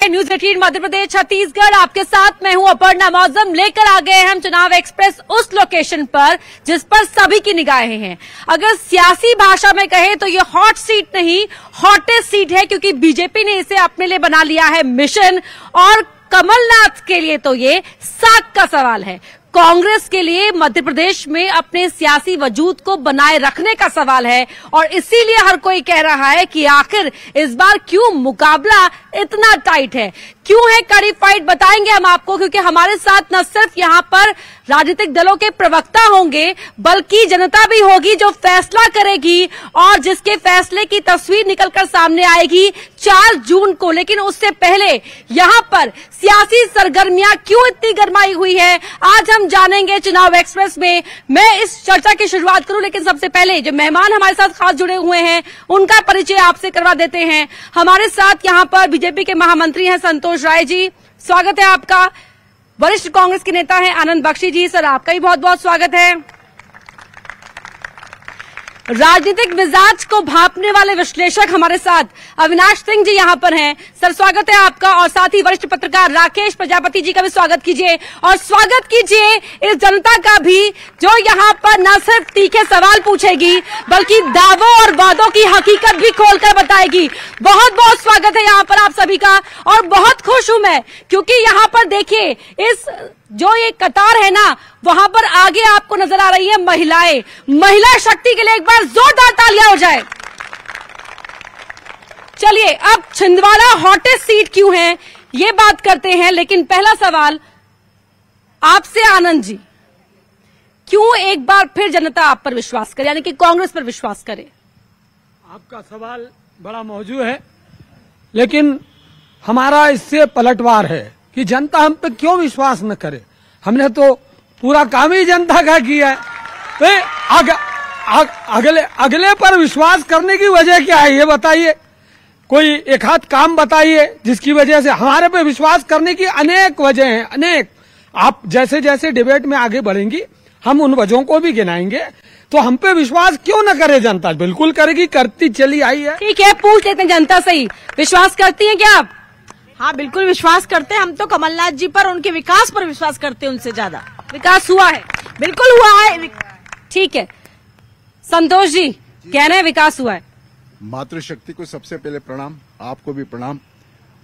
News 18 Madhya Pradesh Chhattisgarh आपके साथ मैं हूं अपर्णा मौजम। लेकर आ गए हम चुनाव एक्सप्रेस उस लोकेशन पर जिस पर सभी की निगाहें हैं। अगर सियासी भाषा में कहे तो ये हॉट सीट नहीं, हॉटेस्ट सीट है, क्योंकि बीजेपी ने इसे अपने लिए बना लिया है मिशन, और कमलनाथ के लिए तो ये साख का सवाल है। कांग्रेस के लिए मध्य प्रदेश में अपने सियासी वजूद को बनाए रखने का सवाल है, और इसीलिए हर कोई कह रहा है कि आखिर इस बार क्यों मुकाबला इतना टाइट है, क्यों है कड़ी फाइट। बताएंगे हम आपको, क्योंकि हमारे साथ न सिर्फ यहाँ पर राजनीतिक दलों के प्रवक्ता होंगे, बल्कि जनता भी होगी जो फैसला करेगी और जिसके फैसले की तस्वीर निकलकर सामने आएगी 4 जून को। लेकिन उससे पहले यहाँ पर सियासी सरगर्मियां क्यों इतनी गरमाई हुई है, आज हम जानेंगे चुनाव एक्सप्रेस में। मैं इस चर्चा की शुरुआत करूं, लेकिन सबसे पहले जो मेहमान हमारे साथ खास जुड़े हुए हैं उनका परिचय आपसे करवा देते हैं। हमारे साथ यहाँ पर बीजेपी के महामंत्री हैं संतोष राय जी, स्वागत है आपका। वरिष्ठ कांग्रेस के नेता हैं आनंद बख्शी जी, सर आपका भी बहुत बहुत स्वागत है। राजनीतिक मिजाज को भांपने वाले विश्लेषक हमारे साथ अविनाश सिंह जी यहाँ पर हैं, सर स्वागत है आपका। और साथ ही वरिष्ठ पत्रकार राकेश प्रजापति जी का भी स्वागत कीजिए, और स्वागत कीजिए इस जनता का भी जो यहाँ पर न सिर्फ तीखे सवाल पूछेगी बल्कि दावों और वादों की हकीकत भी खोलकर बताएगी। बहुत बहुत स्वागत है यहाँ पर आप सभी का, और बहुत खुश हूं मैं क्योंकि यहाँ पर देखिए इस जो ये कतार है ना, वहां पर आगे आपको नजर आ रही है महिलाएं। महिला शक्ति के लिए एक बार जोरदार तालियां हो जाए। चलिए अब छिंदवाड़ा हॉटेस्ट सीट क्यों है ये बात करते हैं, लेकिन पहला सवाल आपसे आनंद जी, क्यों एक बार फिर जनता आप पर विश्वास करे, यानी कि कांग्रेस पर विश्वास करे? आपका सवाल बड़ा मौजूद है, लेकिन हमारा इससे पलटवार है कि जनता हम पे क्यों विश्वास न करे। हमने तो पूरा काम ही जनता का किया है। अगले पर विश्वास करने की वजह क्या है ये बताइए। कोई एक हाथ काम बताइए जिसकी वजह से हमारे पे विश्वास करने की अनेक वजह हैं, अनेक। आप जैसे जैसे डिबेट में आगे बढ़ेंगी हम उन वजहों को भी गिनाएंगे। तो हम पे विश्वास क्यों न करे जनता? बिल्कुल करेगी, करती चली आई है। ठीक है, पूछ लेते हैं जनता से ही, विश्वास करती है क्या आप? हाँ बिल्कुल विश्वास करते हैं हम तो कमलनाथ जी पर, उनके विकास पर विश्वास करते हैं। उनसे ज्यादा विकास हुआ है? बिल्कुल हुआ है। ठीक है, संतोष जी कह रहे हैं विकास हुआ है। मातृशक्ति को सबसे पहले प्रणाम, आपको भी प्रणाम।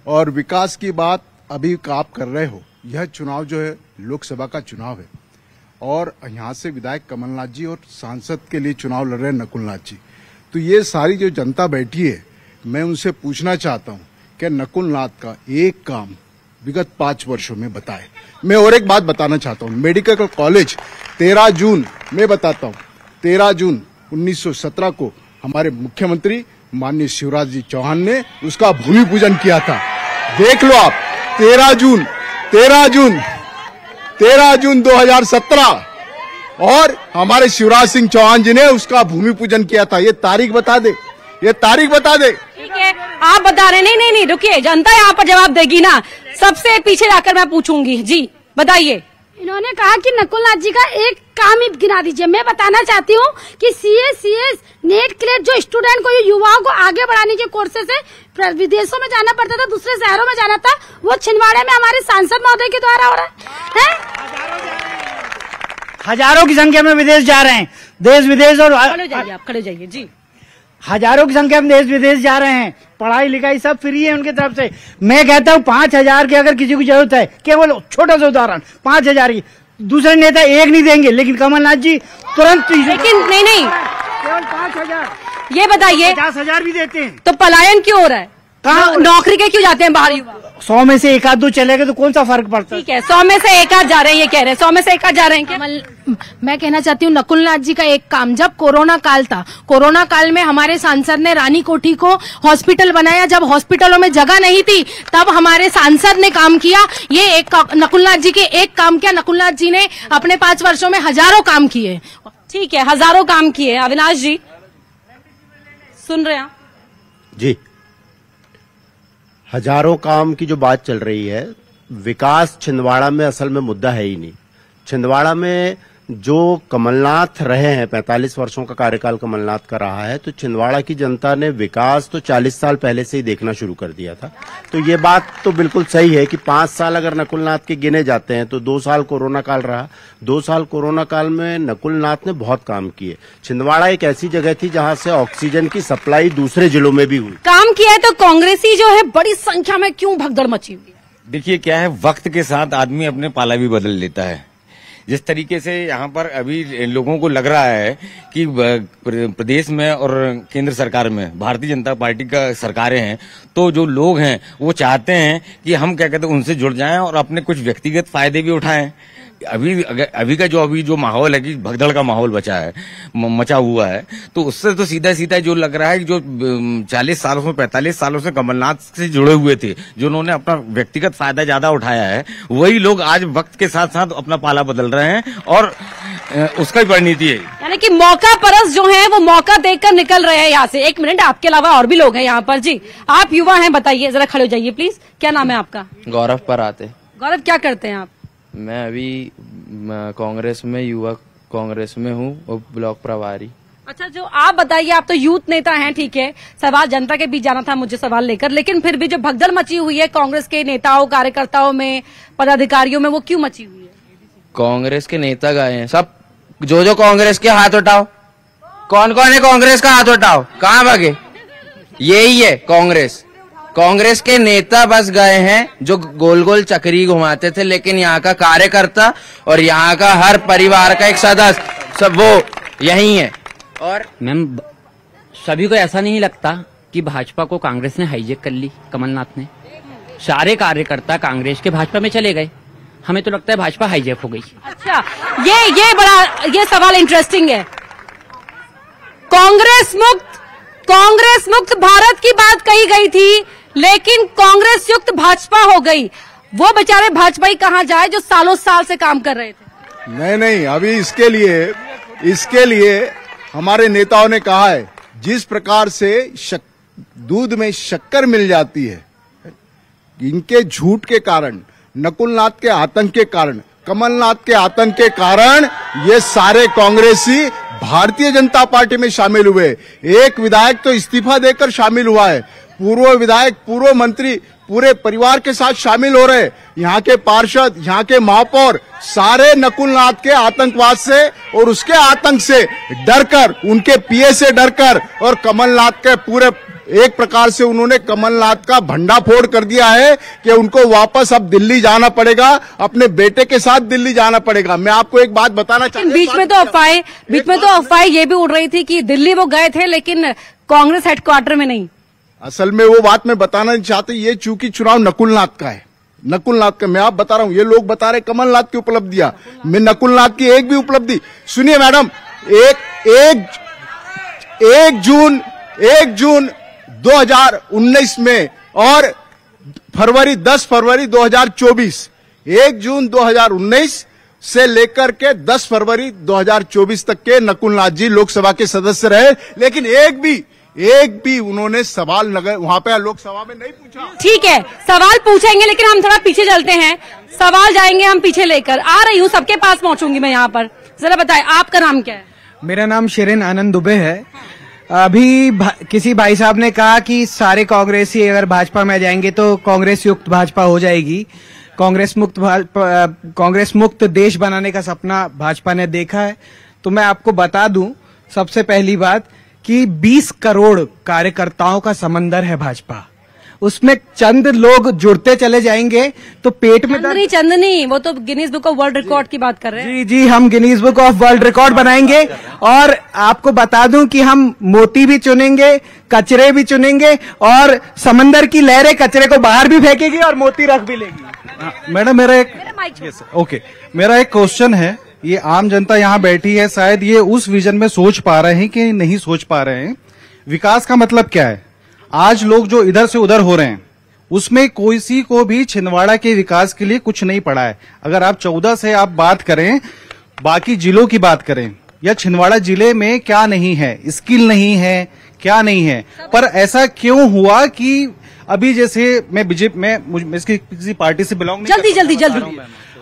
और विकास की बात अभी आप कर रहे हो, यह चुनाव जो है लोकसभा का चुनाव है, और यहाँ से विधायक कमलनाथ जी और सांसद के लिए चुनाव लड़ रहे हैं नकुलनाथ जी। तो ये सारी जो जनता बैठी है, मैं उनसे पूछना चाहता हूँ कि नकुलनाथ का एक काम विगत 5 वर्षों में बताए। मैं और एक बात बताना चाहता हूँ, मेडिकल कॉलेज 13 जून में बताता हूँ, 13 जून 1917 को हमारे मुख्यमंत्री माननीय शिवराज जी चौहान ने उसका भूमि पूजन किया था। देख लो आप, 13 जून 2017, और हमारे शिवराज सिंह चौहान जी ने उसका भूमि पूजन किया था। ये तारीख बता दे, ये तारीख बता दे। ठीक है, आप बता रहे नहीं, रुकिए, जनता यहाँ पर जवाब देगी ना। सबसे पीछे जाकर मैं पूछूंगी जी, बताइए। इन्होंने कहा कि नकुलनाथ जी का एक काम ही गिना दीजिए। मैं बताना चाहती हूँ कि सीएस नेट क्लियर जो स्टूडेंट को, युवाओं को आगे बढ़ाने के कोर्सेज से विदेशों में जाना पड़ता था, दूसरे शहरों में जाना था, वो छिंदवाड़े में हमारे सांसद महोदय के द्वारा हो रहा है। हजारों की संख्या में विदेश जा रहे हैं, देश विदेश। और खड़े जाइए जी। हजारों की संख्या में देश विदेश जा रहे हैं, पढ़ाई लिखाई सब फ्री है उनकी तरफ से। मैं कहता हूँ 5,000 की अगर किसी को जरूरत है, केवल छोटा सा उदाहरण 5,000 की, दूसरे नेता एक नहीं देंगे, लेकिन कमलनाथ जी तुरंत। लेकिन नहीं, केवल 5,000। ये बताइए, 50,000 भी देते हैं। तो पलायन क्यों हो रहा है? कहाँ नौकरी के क्यों जाते हैं बाहर युवा? 100 में से 1-2 चलेगा तो कौन सा फर्क पड़ता है? ठीक है, 100 में से 1 जा रहे हैं, ये कह रहे हैं 100 में से 1 जा रहे हैं। मैं कहना चाहती हूँ नकुलनाथ जी का एक काम, जब कोरोना काल था, कोरोना काल में हमारे सांसद ने रानी कोठी को हॉस्पिटल बनाया। जब हॉस्पिटलों में जगह नहीं थी तब हमारे सांसद ने काम किया। ये एक नकुलनाथ जी के एक काम किया। नकुलनाथ जी ने अपने 5 वर्षों में हजारों काम किए। ठीक है, हजारों काम किए। अविनाश जी सुन रहे हैं जी? हजारों काम की जो बात चल रही है, विकास छिंदवाड़ा में असल में मुद्दा है ही नहीं। छिंदवाड़ा में जो कमलनाथ रहे हैं, 45 वर्षों का कार्यकाल कमलनाथ का रहा है, तो छिंदवाड़ा की जनता ने विकास तो 40 साल पहले से ही देखना शुरू कर दिया था। तो ये बात तो बिल्कुल सही है कि 5 साल अगर नकुलनाथ के गिने जाते हैं तो 2 साल कोरोना काल रहा। 2 साल कोरोना काल में नकुलनाथ ने बहुत काम किए। छिंदवाड़ा एक ऐसी जगह थी जहां से ऑक्सीजन की सप्लाई दूसरे जिलों में भी हुई। काम किया है तो कांग्रेसी जो है बड़ी संख्या में क्यों भगदड़ मची हुई है? देखिए क्या है, वक्त के साथ आदमी अपने पाला भी बदल लेता है। जिस तरीके से यहाँ पर अभी लोगों को लग रहा है कि प्रदेश में और केंद्र सरकार में भारतीय जनता पार्टी का सरकारें हैं, तो जो लोग हैं वो चाहते हैं कि हम क्या कहते हैं उनसे जुड़ जाएं और अपने कुछ व्यक्तिगत फायदे भी उठाएं। अभी का जो माहौल है कि भगदड़ का माहौल मचा हुआ है, तो उससे तो सीधा सीधा जो लग रहा है कि जो 40 सालों से 45 सालों से कमलनाथ से जुड़े हुए थे, जो उन्होंने अपना व्यक्तिगत फायदा ज्यादा उठाया है, वही लोग आज वक्त के साथ साथ अपना पाला बदल रहे हैं और उसका ही परिणति है। यानी कि मौका परस जो है वो मौका देखकर निकल रहे हैं यहाँ से। 1 मिनट, आपके अलावा और भी लोग हैं यहाँ पर। जी, आप युवा हैं, बताइए, जरा खड़े हो जाइए प्लीज। क्या नाम है आपका? गौरव पराते। गौरव, क्या करते हैं आप? मैं अभी कांग्रेस में, युवा कांग्रेस में हूँ और ब्लॉक प्रभारी। अच्छा, जो आप बताइए, आप तो यूथ नेता हैं, ठीक है, सवाल जनता के बीच जाना था मुझे सवाल लेकर, लेकिन फिर भी जो भगदड़ मची हुई है कांग्रेस के नेताओं, कार्यकर्ताओं में, पदाधिकारियों में, वो क्यों मची हुई है? कांग्रेस के नेता गए हैं सब, जो कांग्रेस के हाथ उठाओ। कौन कौन है कांग्रेस का? हाथ उठाओ। कहाँ भागे? यही है कांग्रेस। कांग्रेस के नेता बस गए हैं जो गोल गोल चक्री घुमाते थे, लेकिन यहाँ का कार्यकर्ता और यहाँ का हर परिवार का एक सदस्य सब वो यही है। और मैम, सभी को ऐसा नहीं लगता कि भाजपा को कांग्रेस ने हाईजेक कर ली? कमलनाथ ने सारे कार्यकर्ता कांग्रेस के भाजपा में चले गए। हमें तो लगता है भाजपा हाईजेक हो गई। अच्छा, ये सवाल इंटरेस्टिंग है। कांग्रेस मुक्त भारत की बात कही गई थी, लेकिन कांग्रेस युक्त भाजपा हो गई। वो बेचारे भाजपाई कहाँ जाए जो सालों साल से काम कर रहे थे? नहीं, अभी इसके लिए हमारे नेताओं ने कहा है, जिस प्रकार से दूध में शक्कर मिल जाती है, इनके झूठ के कारण, नकुलनाथ के आतंक के कारण, कमलनाथ के आतंक के कारण ये सारे कांग्रेसी भारतीय जनता पार्टी में शामिल हुए। एक विधायक तो इस्तीफा देकर शामिल हुआ है, पूर्व विधायक, पूर्व मंत्री पूरे परिवार के साथ शामिल हो रहे। यहाँ के पार्षद, यहाँ के महापौर सारे नकुलनाथ के आतंकवाद से और उसके आतंक से डरकर, उनके पीए से डरकर, और कमलनाथ के पूरे एक प्रकार से उन्होंने कमलनाथ का भंडाफोड़ कर दिया है कि उनको वापस अब दिल्ली जाना पड़ेगा, अपने बेटे के साथ दिल्ली जाना पड़ेगा। मैं आपको एक बात बताना चाहता हूं, बीच में तो अफवाहें ये भी उड़ रही थी कि दिल्ली वो गए थे लेकिन कांग्रेस हेडक्वार्टर में नहीं। असल में वो बात मैं बताना नहीं चाहती, ये चूंकि चुनाव नकुलनाथ का है, नकुलनाथ का मैं आप बता रहा हूं, ये लोग बता रहे कमलनाथ की उपलब्धियां, मैं नकुलनाथ की एक भी उपलब्धि सुनिए मैडम। एक जून 2019 में और 10 फरवरी 2024, 1 जून 2019 से लेकर के 10 फरवरी 2024 तक के नकुलनाथ जी लोकसभा के सदस्य रहे, लेकिन एक भी उन्होंने सवाल वहां पे लोकसभा में नहीं पूछा। ठीक है, सवाल पूछेंगे, लेकिन हम थोड़ा पीछे चलते हैं, सवाल जाएंगे हम पीछे लेकर। आ रही हूँ, सबके पास पहुंचूंगी मैं यहाँ पर। जरा बताएं, आपका नाम क्या है? मेरा नाम शिरीन आनंद दुबे है। अभी किसी भाई साहब ने कहा कि सारे कांग्रेसी अगर भाजपा में जाएंगे तो कांग्रेस युक्त भाजपा हो जाएगी। कांग्रेस मुक्त देश बनाने का सपना भाजपा ने देखा है। तो मैं आपको बता दूं, सबसे पहली बात कि 20 करोड़ कार्यकर्ताओं का समंदर है भाजपा, उसमें चंद लोग जुड़ते चले जाएंगे तो पेट में चंद नहीं, वो तो Guinness book of world record की बात कर रहे हैं। जी, हम Guinness book of world record बनाएंगे। और आपको बता दूं कि हम मोती भी चुनेंगे, कचरे भी चुनेंगे, और समंदर की लहरें कचरे को बाहर भी फेंकेगी और मोती रख भी लेगी। मैडम, मेरा एक क्वेश्चन है। ये आम जनता यहाँ बैठी है, शायद ये उस विजन में सोच पा रहे हैं कि नहीं सोच पा रहे हैं। विकास का मतलब क्या है? आज लोग जो इधर से उधर हो रहे हैं, उसमें किसी को भी छिंदवाड़ा के विकास के लिए कुछ नहीं पड़ा है। अगर आप 14 से आप बात करें, बाकी जिलों की बात करें, या छिंदवाड़ा जिले में क्या नहीं है, स्किल नहीं है, क्या नहीं है, पर ऐसा क्यों हुआ कि अभी जैसे मैं बीजेपी में किसी पार्टी से बिलोंग नहीं, जल्दी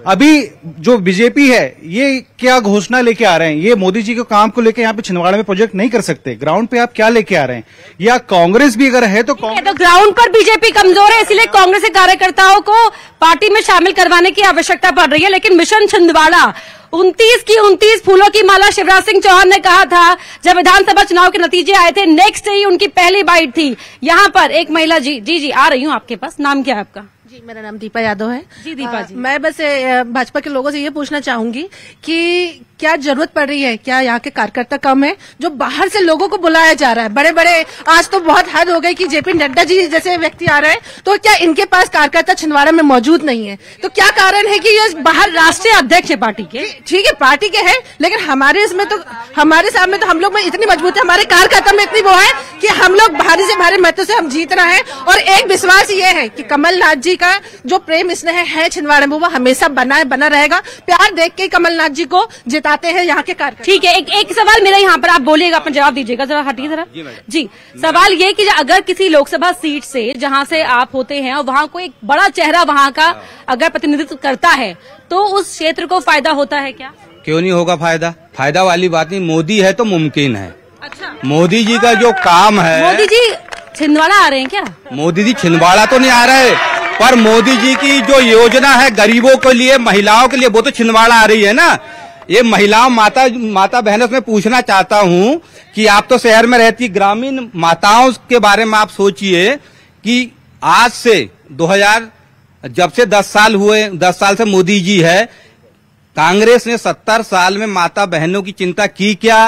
अभी जो बीजेपी है ये क्या घोषणा लेके आ रहे हैं? ये मोदी जी के काम को लेके यहाँ पे छिंदवाड़ा में प्रोजेक्ट नहीं कर सकते। ग्राउंड पे आप क्या लेके आ रहे हैं? या कांग्रेस भी अगर है तो ग्राउंड पर बीजेपी कमजोर है, इसलिए कांग्रेस के कार्यकर्ताओं को पार्टी में शामिल करवाने की आवश्यकता पड़ रही है। लेकिन मिशन छिंदवाड़ा 29 फूलों की माला शिवराज सिंह चौहान ने कहा था जब विधानसभा चुनाव के नतीजे आए थे, नेक्स्ट डे ही उनकी पहली बाइट थी। यहाँ पर एक महिला जी आ रही हूँ आपके पास। नाम क्या है आपका? जी, मेरा नाम दीपा यादव है। जी दीपा जी, मैं बस भाजपा के लोगों से ये पूछना चाहूंगी कि क्या जरूरत पड़ रही है, क्या यहाँ के कार्यकर्ता कम है जो बाहर से लोगों को बुलाया जा रहा है? बड़े बड़े आज तो बहुत हद हो गई कि जेपी नड्डा जी जैसे व्यक्ति आ रहे हैं, तो क्या इनके पास कार्यकर्ता छिंदवाड़ा में मौजूद नहीं है? तो क्या कारण है कि ये बाहर राष्ट्रीय अध्यक्ष है पार्टी के? ठीक है, पार्टी के हैं, लेकिन हमारे इसमें तो हमारे सामने तो हम लोग में इतनी मजबूत है, हमारे कार्यकर्ता में इतनी वो है कि हम लोग भारी से भारी मतों से हम जीत रहे हैं। और एक विश्वास ये है कि कमलनाथ जी का जो प्रेम स्नेह है छिंदवाड़ा में वो हमेशा बना रहेगा। प्यार देख के कमलनाथ जी को जिताते हैं यहाँ के कार्यकर्ता। ठीक है, एक सवाल मेरा यहाँ पर, आप बोलिएगा, अपना जवाब दीजिएगा, जरा हटिए जरा। जी, सवाल ये कि अगर किसी लोकसभा सीट से जहाँ से आप होते हैं और वहाँ कोई एक बड़ा चेहरा वहाँ का अगर प्रतिनिधित्व करता है तो उस क्षेत्र को फायदा होता है क्या? क्यों नहीं होगा फायदा? फायदा वाली बात नहीं, मोदी है तो मुमकिन है। अच्छा, मोदी जी का जो काम है। मोदी जी छिंदवाड़ा आ रहे हैं क्या? मोदी जी छिंदवाड़ा तो नहीं आ रहे, पर मोदी जी की जो योजना है गरीबों के लिए, महिलाओं के लिए, वो तो छिंदवाड़ा आ रही है ना। ये महिलाओं माता बहनों से मैं पूछना चाहता हूँ कि आप तो शहर में रहती, ग्रामीण माताओं के बारे में आप सोचिए कि आज से 2000 जब से 10 साल हुए, 10 साल से मोदी जी है, कांग्रेस ने 70 साल में माता बहनों की चिंता की क्या?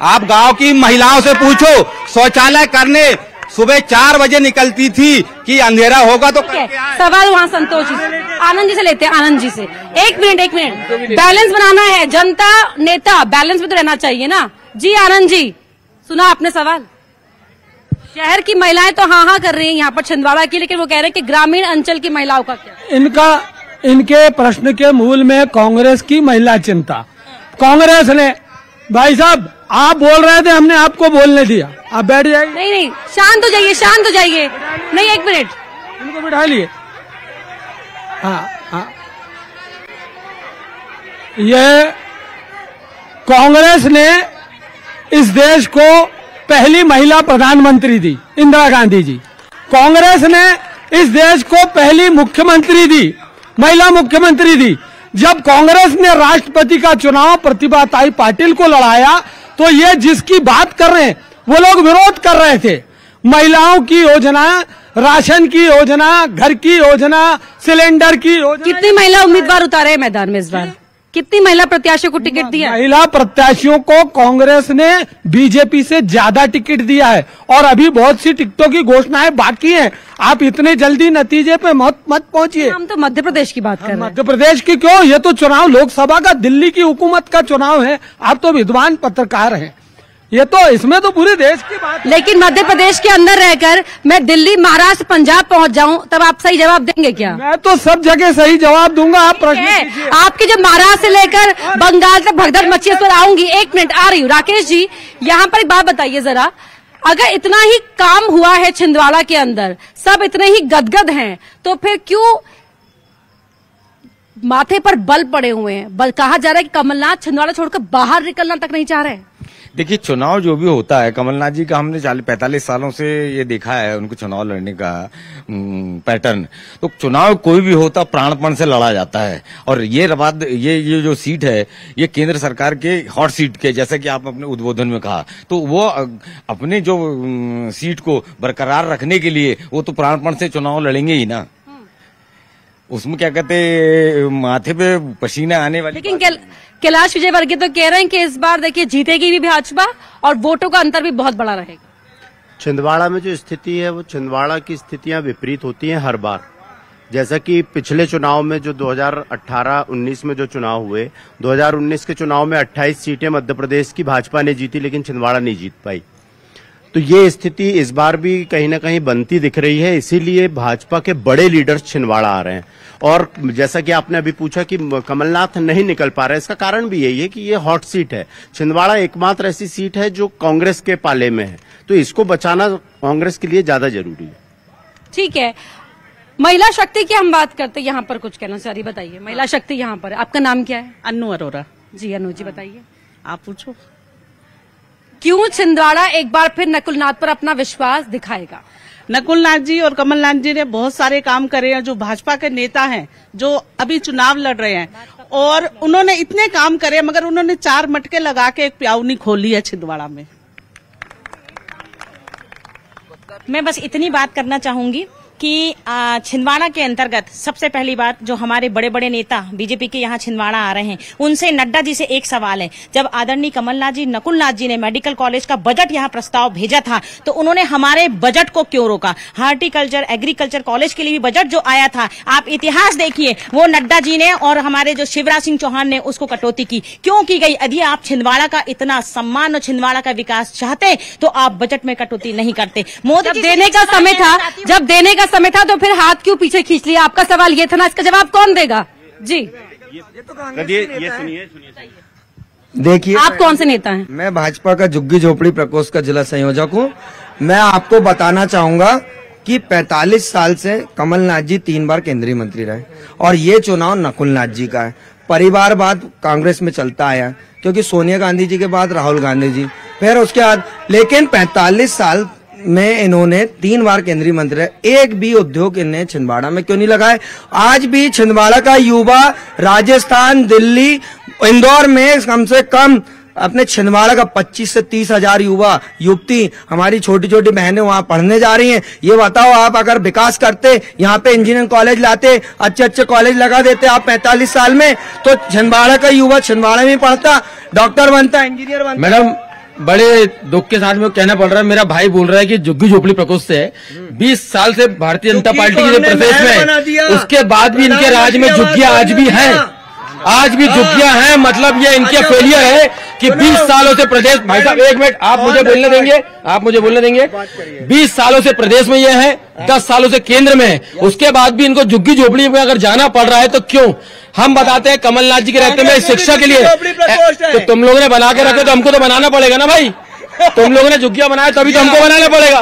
आप गांव की महिलाओं से पूछो, शौचालय करने सुबह 4 बजे निकलती थी कि अंधेरा होगा तो सवाल वहाँ संतोष जी, आनंद जी से लेते हैं। आनंद जी से एक मिनट बैलेंस बनाना है, जनता नेता बैलेंस में तो रहना चाहिए ना। जी आनंद जी, सुना आपने सवाल? शहर की महिलाएं तो हाँ कर रही हैं यहाँ पर छिंदवाड़ा की, लेकिन वो कह रहे हैं कि ग्रामीण अंचल की महिलाओं का क्या? इनके प्रश्न के मूल में कांग्रेस की महिला चिंता। कांग्रेस ने, भाई साहब आप बोल रहे थे, हमने आपको बोलने दिया, आप बैठ जाइए। नहीं, शांत हो जाइए। नहीं, एक मिनट, इनको बिठा लिए। हाँ, ये कांग्रेस ने इस देश को पहली महिला प्रधानमंत्री दी, इंदिरा गांधी जी। कांग्रेस ने इस देश को पहली मुख्यमंत्री दी, महिला मुख्यमंत्री दी। जब कांग्रेस ने राष्ट्रपति का चुनाव प्रतिभाताई पाटिल को लड़ाया तो ये जिसकी बात कर रहे हैं वो लोग विरोध कर रहे थे। महिलाओं की योजना, राशन की योजना, घर की योजना, सिलेंडर की योजना। कितनी महिला उम्मीदवार उतारे हैं मैदान में इस बार? कितनी महिला प्रत्याशियों को टिकट दिया? महिला प्रत्याशियों को कांग्रेस ने बीजेपी से ज्यादा टिकट दिया है और अभी बहुत सी टिकटों की घोषणाएं बाकी हैं। आप इतने जल्दी नतीजे पे मत पहुंचिए। हम तो मध्य प्रदेश की बात कर रहे हैं। मध्य प्रदेश की क्यों? ये तो चुनाव लोकसभा का, दिल्ली की हुकूमत का चुनाव है। आप तो विद्वान पत्रकार हैं, ये तो इसमें तो पूरे देश की बात। लेकिन मध्य प्रदेश के अंदर रहकर मैं दिल्ली, महाराष्ट्र, पंजाब पहुंच जाऊं तब आप सही जवाब देंगे क्या? मैं तो सब जगह सही जवाब दूंगा। आप प्रश्न आपके जब महाराष्ट्र से लेकर बंगाल तक भगदड़ मची है, पर आऊंगी। एक मिनट, आ रही हूँ। राकेश जी, यहाँ पर एक बात बताइए जरा, अगर इतना ही काम हुआ है छिंदवाड़ा के अंदर, सब इतने ही गदगद हैं, तो फिर क्यों माथे पर बल पड़े हुए हैं? कहा जा रहा है कि कमलनाथ छिंदवाड़ा छोड़कर बाहर निकलना तक नहीं चाह रहे हैं। देखिए, चुनाव जो भी होता है, कमलनाथ जी का हमने 45 सालों से ये देखा है उनको चुनाव लड़ने का पैटर्न। तो चुनाव कोई भी होता प्राणपण से लड़ा जाता है। और ये ये जो सीट है ये केंद्र सरकार के हॉट सीट के, जैसा कि आप अपने उद्बोधन में कहा, तो वो अपने जो सीट को बरकरार रखने के लिए वो तो प्राणपण से चुनाव लड़ेंगे ही ना। उसमें क्या कहते, माथे पे पसीना आने वाली। लेकिन कैलाश विजयवर्गीय तो कह रहे हैं कि इस बार देखिए जीतेगी भी भाजपा और वोटों का अंतर भी बहुत बड़ा रहेगा। छिंदवाड़ा में जो स्थिति है वो छिंदवाड़ा की स्थितियां विपरीत होती हैं हर बार। जैसा कि पिछले चुनाव में जो 2018-19 में जो चुनाव हुए, 2019 के चुनाव में 28 सीटें मध्य प्रदेश की भाजपा ने जीती, लेकिन छिंदवाड़ा नहीं जीत पाई। तो ये स्थिति इस बार भी कहीं ना कहीं बनती दिख रही है। इसीलिए भाजपा के बड़े लीडर्स छिंदवाड़ा आ रहे हैं। और जैसा कि आपने अभी पूछा कि कमलनाथ नहीं निकल पा रहे, इसका कारण भी यही है कि ये हॉट सीट है। छिंदवाड़ा एकमात्र ऐसी सीट है जो कांग्रेस के पाले में है, तो इसको बचाना कांग्रेस के लिए ज्यादा जरूरी है। ठीक है, महिला शक्ति की हम बात करते हैं, यहाँ पर कुछ कहना चाह रही, बताइए। महिला शक्ति यहाँ पर, आपका नाम क्या है? अन्नू अरोरा। जी अनु जी बताइए, आप पूछो। क्यों छिंदवाड़ा एक बार फिर नकुलनाथ पर अपना विश्वास दिखाएगा? नकुलनाथ जी और कमलनाथ जी ने बहुत सारे काम करे हैं, जो भाजपा के नेता हैं, जो अभी चुनाव लड़ रहे हैं, और उन्होंने इतने काम करे, मगर उन्होंने 4 मटके लगा के एक प्याऊनी खोली है छिंदवाड़ा में। मैं बस इतनी बात करना चाहूंगी कि छिंदवाड़ा के अंतर्गत सबसे पहली बात, जो हमारे बड़े बड़े नेता बीजेपी के यहाँ छिंदवाड़ा आ रहे हैं, उनसे नड्डा जी से एक सवाल है। जब आदरणीय कमलनाथ जी, नकुलनाथ जी ने मेडिकल कॉलेज का बजट यहाँ प्रस्ताव भेजा था, तो उन्होंने हमारे बजट को क्यों रोका? हार्टिकल्चर, एग्रीकल्चर कॉलेज के लिए भी बजट जो आया था, आप इतिहास देखिए, वो नड्डा जी ने और हमारे जो शिवराज सिंह चौहान ने उसको कटौती की। क्यों की गई? यदि आप छिंदवाड़ा का इतना सम्मान और छिंदवाड़ा का विकास चाहते तो आप बजट में कटौती नहीं करते। मोदी जब देने का समय था तो फिर हाथ क्यों पीछे खींच लिया? आपका सवाल ये था ना, इसका जवाब कौन देगा? जी ये सुनिए। देखिए, आप कौन से नेता हैं? मैं भाजपा का झुग्गी झोपड़ी प्रकोष्ठ का जिला संयोजक हूँ। मैं आपको बताना चाहूंगा कि 45 साल से कमलनाथ जी 3 बार केंद्रीय मंत्री रहे, और ये चुनाव नकुलनाथ जी का है। परिवारवाद कांग्रेस में चलता आया, क्योंकि सोनिया गांधी जी के बाद राहुल गांधी जी, फिर उसके बाद, लेकिन 45 साल में इन्होंने 3 बार केंद्रीय मंत्री रहे। एक भी उद्योग इन्हें छिंदवाड़ा में क्यों नहीं लगाए? आज भी छिंदवाड़ा का युवा राजस्थान, दिल्ली, इंदौर में कम से कम अपने छिंदवाड़ा का 25 से 30 हजार युवा युवती, हमारी छोटी छोटी बहनें वहाँ पढ़ने जा रही हैं। ये बताओ, आप अगर विकास करते, यहाँ पे इंजीनियरिंग कॉलेज लाते, अच्छे अच्छे कॉलेज लगा देते आप 45 साल में, तो छिंदवाड़ा का युवा छिंदवाड़ा में पढ़ता, डॉक्टर बनता, इंजीनियर बनता। मैडम, बड़े दुख के साथ में कहना पड़ रहा है, मेरा भाई बोल रहा है कि झुग्गी झोपड़ी प्रकोष्ठ से 20 साल से भारतीय जनता पार्टी के प्रदेश में, उसके बाद भी इनके राज्य में झुग्गियां आज भी हैं, आज भी झुग्गियां हैं। मतलब ये इनके फेलियर है कि 20 सालों से प्रदेश, भाई साहब 1 मिनट आप मुझे बोलने देंगे, आप मुझे बोलने देंगे। 20 सालों से प्रदेश में ये है, 10 सालों से केंद्र में है, उसके बाद भी इनको झुग्गी झोपड़ी में अगर जाना पड़ रहा है तो क्यों? हम बताते हैं कमलनाथ जी के रहते में शिक्षा के लिए, तो तुम लोगों ने बना के रखे, तो हमको तो बनाना पड़ेगा ना भाई। तुम लोगों ने झुग्गियां बनाया तभी तो हमको बनाना पड़ेगा।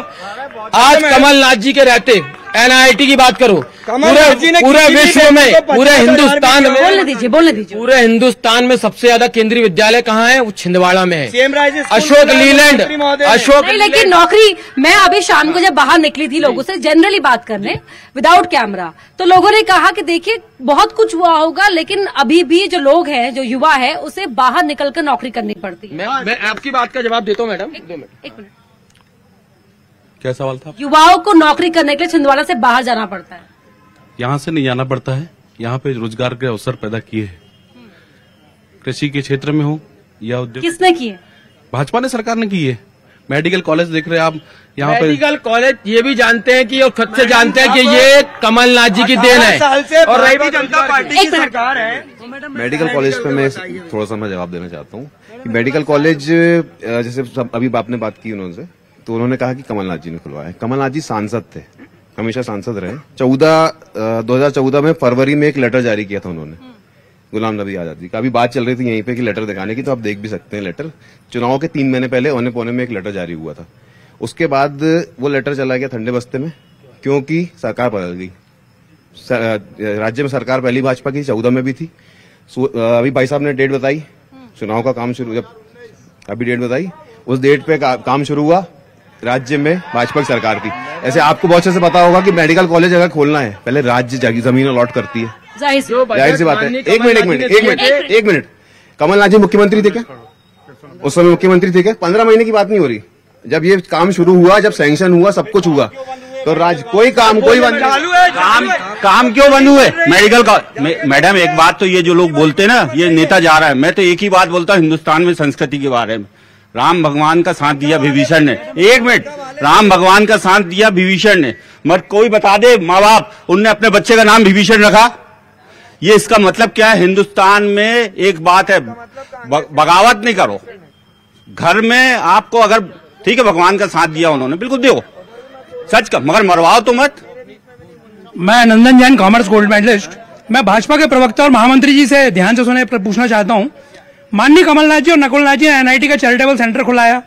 आज कमलनाथ जी के रहते NIT की बात करो, पूरे विश्व में, पूरे हिंदुस्तान में, बोलने दीजिए, पूरे हिंदुस्तान में सबसे ज्यादा केंद्रीय विद्यालय कहाँ है? वो छिंदवाड़ा में है, अशोक लीलैंड, अशोक। लेकिन नौकरी, मैं अभी शाम को जब बाहर निकली थी लोगों से जनरली बात करने विदाउट कैमरा, तो लोगों ने कहा कि देखिए बहुत कुछ हुआ होगा, लेकिन अभी भी जो लोग हैं, जो युवा है, उसे बाहर निकलकर नौकरी करनी पड़ती है। मैं आपकी बात का जवाब देता हूँ मैडम। एक मिनट, क्या सवाल था? युवाओं को नौकरी करने के लिए छिंदवाड़ा से बाहर जाना पड़ता है। यहाँ से नहीं जाना पड़ता है, यहाँ पे रोजगार के अवसर पैदा किए हैं, कृषि के क्षेत्र में हो या उद्योग। किसने किए? भाजपा ने, सरकार ने की है। मेडिकल कॉलेज देख रहे हैं आप यहाँ पे, मेडिकल कॉलेज ये भी जानते हैं कि, और खुद से जानते हैं कि ये कमलनाथ जी की देन है, और भारतीय जनता पार्टी की सरकार है। मेडिकल कॉलेज पे मैं थोड़ा सा जवाब देना चाहता हूँ कि मेडिकल कॉलेज, जैसे अभी आपने बात की उन्होंने, तो उन्होंने कहा कि कमलनाथ जी ने खुलवाया। कमलनाथ जी सांसद थे, हमेशा सांसद रहे। 2014 में फरवरी में एक लेटर जारी किया था उन्होंने गुलाम नबी आजाद जी का। अभी बात चल रही थी यहीं पे कि लेटर दिखाने की, तो आप देख भी सकते हैं लेटर। चुनाव के 3 महीने पहले औने पौने में एक लेटर जारी हुआ था। उसके बाद वो लेटर चला गया ठंडे बस्ते में, क्योंकि सरकार बदल गई। राज्य में सरकार पहली भाजपा की 14 में भी थी। अभी भाई साहब ने डेट बताई, चुनाव का काम शुरू, जब अभी डेट बताई, उस डेट पे काम शुरू हुआ, राज्य में भाजपा की सरकार थी। ऐसे आपको बहुत अच्छे से पता होगा कि मेडिकल कॉलेज अगर खोलना है, पहले राज्य जमीन अलॉट करती है, जाहिर सी बात है। एक मिनट, कमलनाथ जी मुख्यमंत्री थे क्या? उस समय मुख्यमंत्री थे क्या? 15 महीने की बात नहीं हो रही, जब ये काम शुरू हुआ, जब सैंक्शन हुआ, सब कुछ हुआ, तो कोई काम क्यों बंद हुए? मेडिकल मैडम, एक बात तो ये जो लोग बोलते हैं ना, ये नेता जा रहा है, मैं तो एक ही बात बोलता हूँ हिंदुस्तान में संस्कृति के बारे में। राम भगवान का साथ दिया विभीषण ने, 1 मिनट, राम भगवान का साथ दिया विभीषण ने, मत कोई बता दे माँ बाप उनने अपने बच्चे का नाम विभीषण रखा, ये इसका मतलब क्या है? हिंदुस्तान में एक बात है, बगावत नहीं करो। घर में आपको अगर, ठीक है, भगवान का साथ दिया उन्होंने, बिल्कुल दो, सच का, मगर मरवाओ तो मत। मैं नंदन जैन, कॉमर्स गोल्ड मेडलिस्ट। मैं भाजपा के प्रवक्ता और महामंत्री जी से ध्यान से सुने पूछना चाहता हूं। माननीय कमलनाथ जी और नकुलनाथ जी ने NIT का चैरिटेबल सेंटर खुलाया,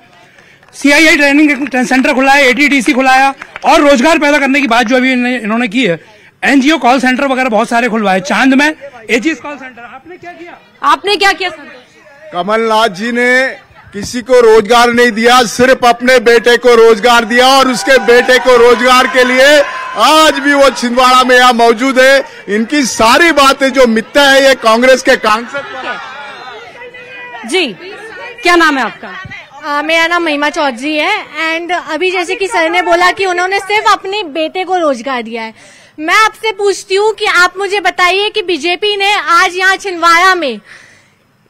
CII ट्रेनिंग सेंटर खुलाया, ATTC खुलाया, और रोजगार पैदा करने की बात जो अभी इन्होंने की है, एनजीओ कॉल सेंटर वगैरह बहुत सारे खुलवाए, चांद में एजीएस कॉल सेंटर। आपने क्या किया? आपने क्या किया? कमलनाथ जी ने किसी को रोजगार नहीं दिया, सिर्फ अपने बेटे को रोजगार दिया और उसके बेटे को रोजगार के लिए आज भी वो छिंदवाड़ा में यहाँ मौजूद है। इनकी सारी बातें जो मिथ्या है ये कांग्रेस के जी। क्या नाम है आपका? मेरा नाम महिमा चौधरी है। एंड अभी जैसे कि सर ने बोला कि उन्होंने सिर्फ अपने बेटे को रोजगार दिया है, मैं आपसे पूछती हूँ कि आप मुझे बताइए कि बीजेपी ने आज यहाँ छिंदवाड़ा में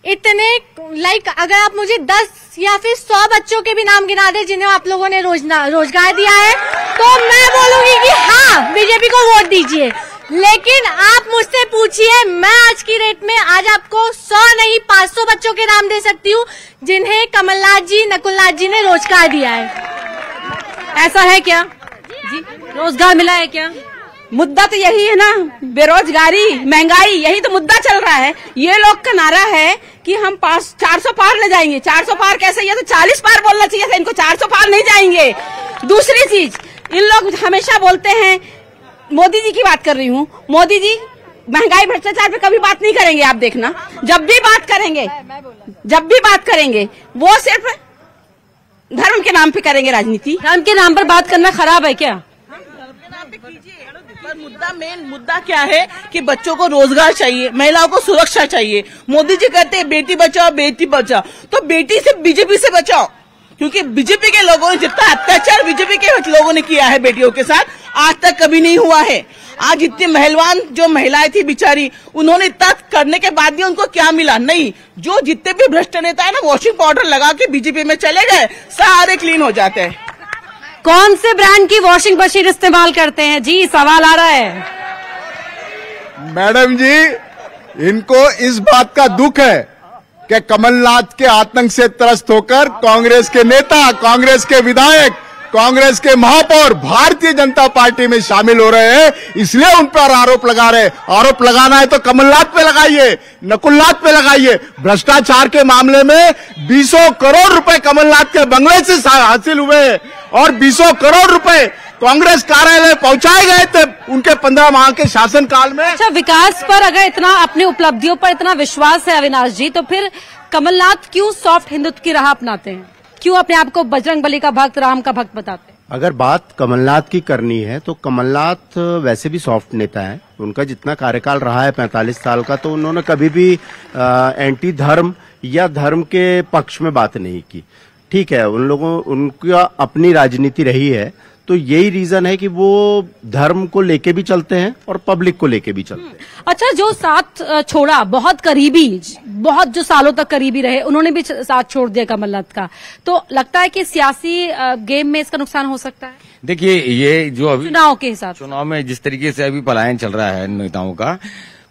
इतने अगर आप मुझे 10 या फिर 100 बच्चों के भी नाम गिना दे जिन्हें आप लोगों ने रोजगार दिया है, तो मैं बोलूंगी कि हाँ बीजेपी को वोट दीजिए। लेकिन आप मुझसे पूछिए, मैं आज की रेट में आज आपको 100 नहीं 500 बच्चों के नाम दे सकती हूँ जिन्हें कमलनाथ जी, नकुलनाथ जी ने रोजगार दिया है। ऐसा है क्या जी? रोजगार मिला है क्या? मुद्दा तो यही है ना, बेरोजगारी, महंगाई, यही तो मुद्दा चल रहा है। ये लोग का नारा है कि हम 400 पार ले जाएंगे। 400 पार कैसे? ये तो 40 पार बोलना चाहिए था, इनको 400 पार नहीं जाएंगे। दूसरी चीज, इन लोग हमेशा बोलते हैं, मोदी जी की बात कर रही हूँ, मोदी जी महंगाई भ्रष्टाचार पे कभी बात नहीं करेंगे। आप देखना, जब भी बात करेंगे वो सिर्फ धर्म के नाम पे करेंगे राजनीति। धर्म के नाम पर बात करना खराब है क्या? पर मुद्दा क्या है कि बच्चों को रोजगार चाहिए, महिलाओं को सुरक्षा चाहिए। मोदी जी कहते हैं बेटी बचाओ बेटी बचाओ, तो बेटी से बीजेपी से बचाओ, क्योंकि बीजेपी के लोगों ने जितना अत्याचार बीजेपी के लोगों ने किया है बेटियों के साथ, आज तक कभी नहीं हुआ है। आज इतनी महलवान जो महिलाएं थी बेचारी, उन्होंने इतना करने के बाद भी उनको क्या मिला? नहीं। जो जितने भी भ्रष्ट नेता है ना, वॉशिंग पाउडर लगा के बीजेपी में चले गए, सारे क्लीन हो जाते हैं। कौन से ब्रांड की वॉशिंग मशीन इस्तेमाल करते हैं जी? सवाल आ रहा है। मैडम जी, इनको इस बात का दुख है कि कमलनाथ के आतंक से त्रस्त होकर कांग्रेस के नेता, कांग्रेस के विधायक, कांग्रेस के महापौर भारतीय जनता पार्टी में शामिल हो रहे हैं, इसलिए उन पर आरोप लगा रहे। आरोप लगाना है तो कमलनाथ पे लगाइए, नकुलनाथ पे लगाइए। भ्रष्टाचार के मामले में 20 करोड़ रुपए कमलनाथ के बंगले से हासिल हुए और 20 करोड़ रुपए कांग्रेस कार्यालय पहुंचाए गए थे उनके 15 माह के शासनकाल में। अच्छा, विकास पर अगर इतना, अपनी उपलब्धियों पर इतना विश्वास है अविनाश जी, तो फिर कमलनाथ क्यों सॉफ्ट हिंदुत्व की राह अपनाते हैं? क्यों अपने आप को बजरंगबली का भक्त, राम का भक्त बताते हैं? अगर बात कमलनाथ की करनी है तो कमलनाथ वैसे भी सॉफ्ट नेता है। उनका जितना कार्यकाल रहा है 45 साल का, तो उन्होंने कभी भी एंटी धर्म या धर्म के पक्ष में बात नहीं की। ठीक है, उन लोगों उनकी अपनी राजनीति रही है, तो यही रीजन है कि वो धर्म को लेके भी चलते हैं और पब्लिक को लेके भी चलते हैं। अच्छा, जो साथ छोड़ा, बहुत करीबी, बहुत जो सालों तक करीबी रहे, उन्होंने भी साथ छोड़ दिया कमलनाथ का, तो लगता है कि सियासी गेम में इसका नुकसान हो सकता है? देखिए, ये जो अभी चुनाव के हिसाब, चुनाव में जिस तरीके से अभी पलायन चल रहा है नेताओं का,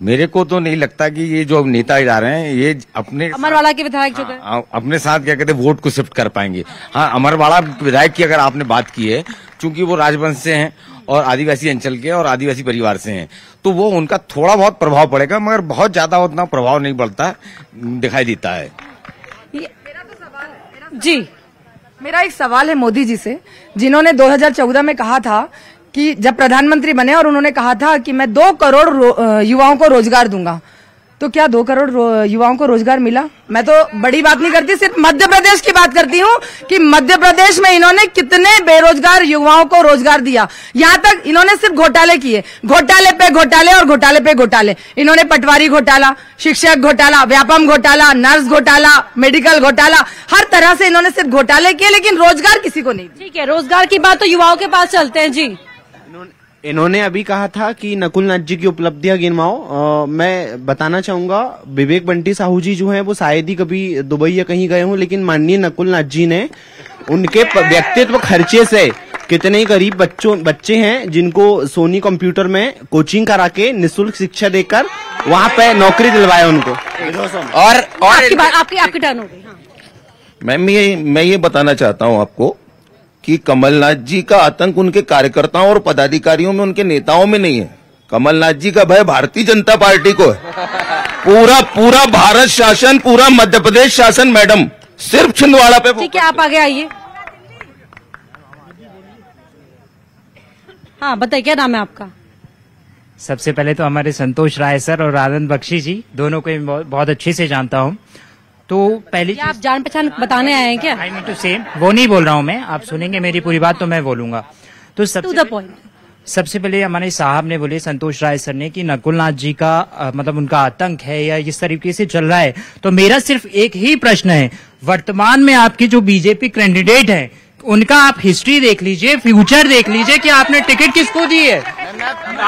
मेरे को तो नहीं लगता कि ये जो नेता जा रहे हैं ये अपने अमरवाड़ा के विधायक जो थे, अपने साथ क्या कहते हैं वोट को शिफ्ट कर पाएंगे। हाँ, अमरवाड़ा विधायक की अगर आपने बात की है, चूंकि वो राजवंश से हैं और आदिवासी अंचल के और आदिवासी परिवार से हैं, तो वो उनका थोड़ा बहुत प्रभाव पड़ेगा, मगर बहुत ज्यादा उतना प्रभाव नहीं पड़ता दिखाई देता है। जी, मेरा एक सवाल है मोदी जी से, जिन्होंने 2014 में कहा था कि जब प्रधानमंत्री बने और उन्होंने कहा था कि मैं 2 करोड़ युवाओं को रोजगार दूंगा, तो क्या 2 करोड़ युवाओं को रोजगार मिला? मैं तो बड़ी बात नहीं करती, सिर्फ मध्य प्रदेश की बात करती हूँ कि मध्य प्रदेश में इन्होंने कितने बेरोजगार युवाओं को रोजगार दिया। यहाँ तक इन्होंने सिर्फ घोटाले किए, घोटाले पे घोटाले और घोटाले पे घोटाले। इन्होंने पटवारी घोटाला, शिक्षक घोटाला, व्यापम घोटाला, नर्स घोटाला, मेडिकल घोटाला, हर तरह से इन्होंने सिर्फ घोटाले किए, लेकिन रोजगार किसी को नहीं। ठीक है, रोजगार की बात तो युवाओं के पास चलते हैं जी। इन्होंने अभी कहा था कि नकुलनाथ जी की उपलब्धियां गिनवाओ। मैं बताना चाहूंगा, विवेक बंटी साहू जी जो हैं वो शायद ही कभी दुबई या कहीं गए हों, लेकिन माननीय नकुलनाथ जी ने उनके व्यक्तित्व खर्चे से कितने ही गरीब बच्चे हैं जिनको सोनी कंप्यूटर में कोचिंग करा के निःशुल्क शिक्षा देकर वहां पे नौकरी दिलवाया उनको। और आपकी टर्न हो गई। मैम, मैं ये बताना चाहता हूँ आपको कि कमलनाथ जी का आतंक उनके कार्यकर्ताओं और पदाधिकारियों में, उनके नेताओं में नहीं है। कमलनाथ जी का भय भारतीय जनता पार्टी को है। पूरा भारत शासन, पूरा मध्य प्रदेश शासन मैडम सिर्फ छिंदवाड़ा पे। ठीक है, आप आगे आइए। हाँ, बताइए क्या नाम है आपका? सबसे पहले तो हमारे संतोष राय सर और आनंद बख्शी जी दोनों को बहुत अच्छे से जानता हूँ। तो पहली आप जान पहचान बताने आए हैं क्या? आई मीन टू से वो नहीं बोल रहा हूँ मैं, आप सुनेंगे मेरी पूरी बात तो मैं बोलूंगा। तो सबसे पहले हमारे साहब ने बोले, संतोष राय सर ने, कि नकुल नाथ जी का मतलब उनका आतंक है या इस तरीके से चल रहा है। तो मेरा सिर्फ एक ही प्रश्न है, वर्तमान में आपकी जो बीजेपी कैंडिडेट है उनका आप हिस्ट्री देख लीजिए, फ्यूचर देख लीजिए कि आपने टिकट किसको दी है।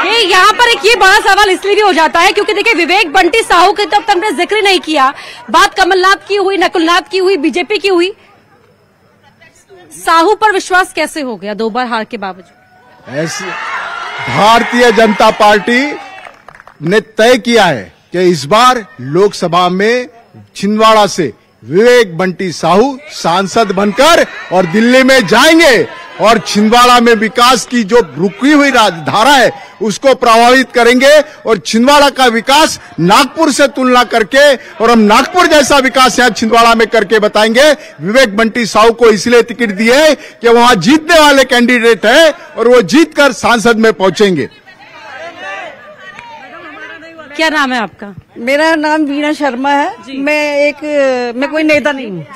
ये यहाँ पर एक ये बड़ा सवाल इसलिए भी हो जाता है क्योंकि देखिए विवेक बंटी साहू के तो हमने जिक्र नहीं किया, बात कमलनाथ की हुई, नकुलनाथ की हुई, बीजेपी की हुई। साहू पर विश्वास कैसे हो गया 2 बार हार के बावजूद? ऐसी भारतीय जनता पार्टी ने तय किया है कि इस बार लोकसभा में छिंदवाड़ा से विवेक बंटी साहू सांसद बनकर और दिल्ली में जाएंगे और छिंदवाड़ा में विकास की जो रुकी हुई धारा है उसको प्रभावित करेंगे और छिंदवाड़ा का विकास नागपुर से तुलना करके और हम नागपुर जैसा विकास यहाँ छिंदवाड़ा में करके बताएंगे। विवेक बंटी साहू को इसलिए टिकट दिए कि वहां जीतने वाले कैंडिडेट है और वो जीतकर सांसद में पहुंचेंगे। क्या नाम है आपका? मेरा नाम वीणा शर्मा है। मैं कोई नेता नहीं हूँ,